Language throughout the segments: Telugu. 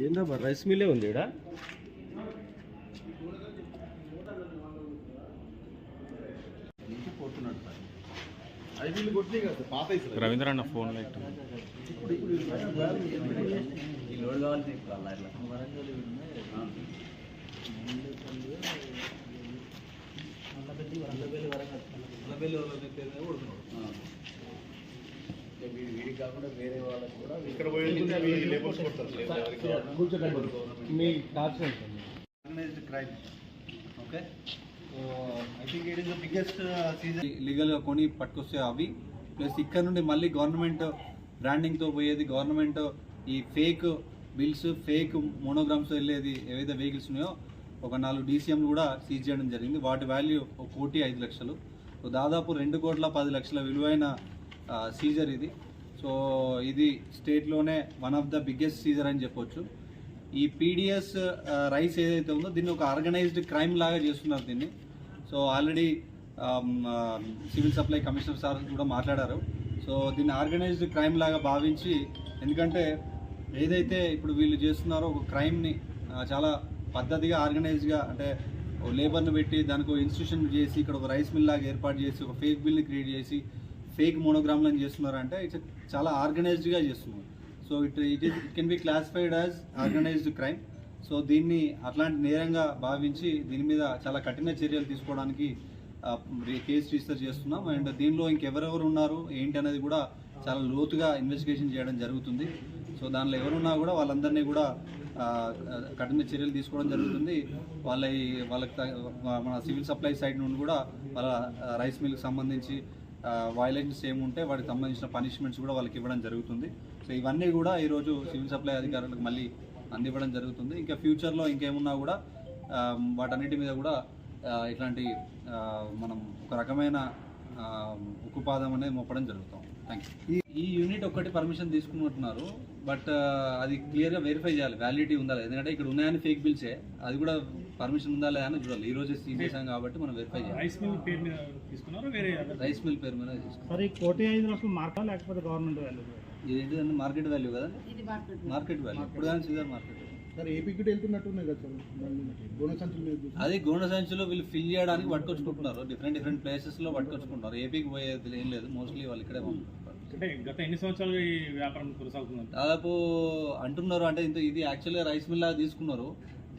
ఏందబ్బా రైస్ మిల్లే ఉంది ఇక్కడ. రవీంద్ర అన్న ఫోన్ వీడికి కాకుండా వేరే వాళ్ళకి కూడా ఇక్కడ okay. I think it is the biggest season లీగల్గా కొని పట్టుకొస్తే అవి ప్లస్ ఇక్కడ నుండి మళ్ళీ గవర్నమెంట్ బ్రాండింగ్తో పోయేది, గవర్నమెంట్ ఈ ఫేక్ బిల్స్ ఫేక్ మోనోగ్రామ్స్ వెళ్ళేది ఏవైతే వెహికల్స్ ఉన్నాయో ఒక 4 DCMలు కూడా సీజ్ చేయడం జరిగింది. వాటి వాల్యూ 1,05,00,000. సో దాదాపు 2,10,00,000 విలువైన సీజర్ ఇది. సో ఇది స్టేట్లోనే one of the biggest seizure అని చెప్పొచ్చు. ఈ PDS రైస్ ఏదైతే ఉందో దీన్ని ఒక ఆర్గనైజ్డ్ క్రైమ్ లాగా చేస్తున్నారు దీన్ని. So already civil supply commissioner sir కూడా మాట్లాడారు. సో దీన్ని ఆర్గనైజ్డ్ క్రైమ్ లాగా భావించి, ఎందుకంటే ఏదైతే ఇప్పుడు వీళ్ళు చేస్తున్నారో ఒక క్రైమ్ని చాలా పద్ధతిగా ఆర్గనైజ్డ్గా, అంటే లేబర్ని పెట్టి దానికి ఒక ఇన్స్టిట్యూషన్ చేసి ఇక్కడ ఒక రైస్ మిల్ లాగా ఏర్పాటు చేసి ఒక ఫేక్ బిల్ని క్రియేట్ చేసి ఫేక్ మోనోగ్రామ్లను చేస్తున్నారంటే ఇట్స్ చాలా ఆర్గనైజ్డ్గా చేస్తున్నారు. So it can be classified as organised crime. So దీన్ని అట్లాంటి నేరంగా భావించి దీని మీద చాలా కఠిన చర్యలు తీసుకోవడానికి కేసు రిజిస్టర్ చేస్తున్నాం. అండ్ దీనిలో ఇంకెవరెవరు ఉన్నారు ఏంటి అనేది కూడా చాలా లోతుగా ఇన్వెస్టిగేషన్ చేయడం జరుగుతుంది. సో దానిలో ఎవరున్నా కూడా వాళ్ళందరినీ కూడా కఠిన చర్యలు తీసుకోవడం జరుగుతుంది. వాళ్ళకి మన సివిల్ సప్లై సైడ్ నుండి కూడా వాళ్ళ రైస్ మిల్కి సంబంధించి వైలేషన్స్ ఏముంటే వాటికి సంబంధించిన పనిష్మెంట్స్ కూడా వాళ్ళకి ఇవ్వడం జరుగుతుంది. సో ఇవన్నీ కూడా ఈరోజు సివిల్ సప్లై అధికారులకు మళ్ళీ అందివ్వడం జరుగుతుంది. ఇంకా ఫ్యూచర్లో ఇంకేమున్నా కూడా వాటన్నిటి మీద కూడా ఇట్లాంటి మనం ఒక రకమైన ఉక్కుపాదం అనేది మోపడం జరుగుతాం. Thank you. ఈ యూనిట్ ఒక్కటి పర్మిషన్ తీసుకున్నట్టున్నారు, బట్ అది క్లియర్గా వెరిఫై చేయాలి వ్యాలిడిటీ ఉందా లేదు. ఎందుకంటే ఇక్కడ ఉన్నాయని ఫేక్ బిల్సే, అది కూడా పర్మిషన్ ఉందా లేదా అని చూడాలి. ఈ రోజే సీజ్ చేసాం కాబట్టి మనం వెరిఫై చేయాలి. రైస్ మిల్ పేరు మీద తీసుకున్నారు, రైస్ మిల్ పేరు మీద తీసుకున్నారు. 1,05,00,000 మార్కా లేకపోతే గవర్నమెంట్ వాల్యూ? ఇదేంటిదండి మార్కెట్ వాల్యూ కదా, మార్కెట్ వాల్యూ. ఇప్పుడు కానీ సీజర్ మార్కెట్ ఏపీకి వెళ్తున్నట్టున్నాయి కదా గోనె సంచులు. అది గోనె సంచులు వీళ్ళు ఫిల్ చేయడానికి పట్టుకొచ్చుకుంటున్నారు, డిఫరెంట్ ప్లేసెస్లో పట్టుకొచ్చుకుంటున్నారు. ఏపీకి పోయేది ఏం లేదు, మోస్ట్లీ వాళ్ళు ఇక్కడే పంపుకుంటారు. అంటే గత ఎన్ని సంవత్సరాలు ఈ వ్యాపారం కొనసాగుతుంది? దాదాపు అంటున్నారు, అంటే ఇది యాక్చువల్గా రైస్ మిల్ లాగా తీసుకున్నారు.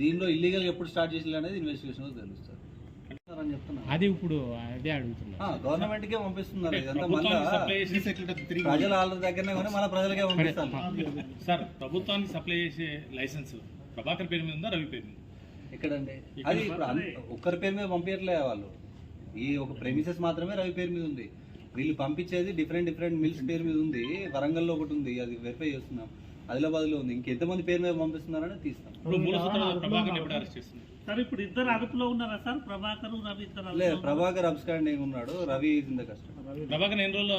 దీనిలో ఇల్లీగల్ ఎప్పుడు స్టార్ట్ చేసి అనేది ఇన్వెస్టిగేషన్ తెలుస్తారు అని చెప్తున్నారు. అది ఇప్పుడు అదే అడుగుతున్నారు, గవర్నమెంట్కే పంపిస్తున్నారు. ఇదంతా మళ్ళీ ప్రజల వాళ్ళ దగ్గరనే కానీ మన ప్రజలకే పంపిస్తారు. సార్, ప్రభుత్వానికి సప్లై చేసే లైసెన్స్ ప్రభాకర్ పేరు మీద ఉందా, రవి పేరు మీద? ఎక్కడండి? అది ఇప్పుడు ఒక్కరి పేరు మీద పంపించట్లే వాళ్ళు. ఈ ఒక ప్రెమిసెస్ మాత్రమే రవి పేరు మీద ఉంది. వీళ్ళు పంపించేది డిఫరెంట్ మిల్స్ పేరు మీద ఉంది. వరంగల్లో ఒకటి ఉంది, అది వెరిఫై చేస్తున్నాం. ఆదిలాబాద్లో ఉంది. ఇంకెంతమంది పేరు మీద పంపిస్తున్నారని తీస్తాం. ఇప్పుడు ఇద్దరు అదుపులో ఉన్నారా సార్? ప్రభాకర్, రవి లేదు, ప్రభాకర్ అబ్స్కాండింగ్ ఉన్నాడు, Ravi is in the custody. Prabhakar ఎన్ని రోజులు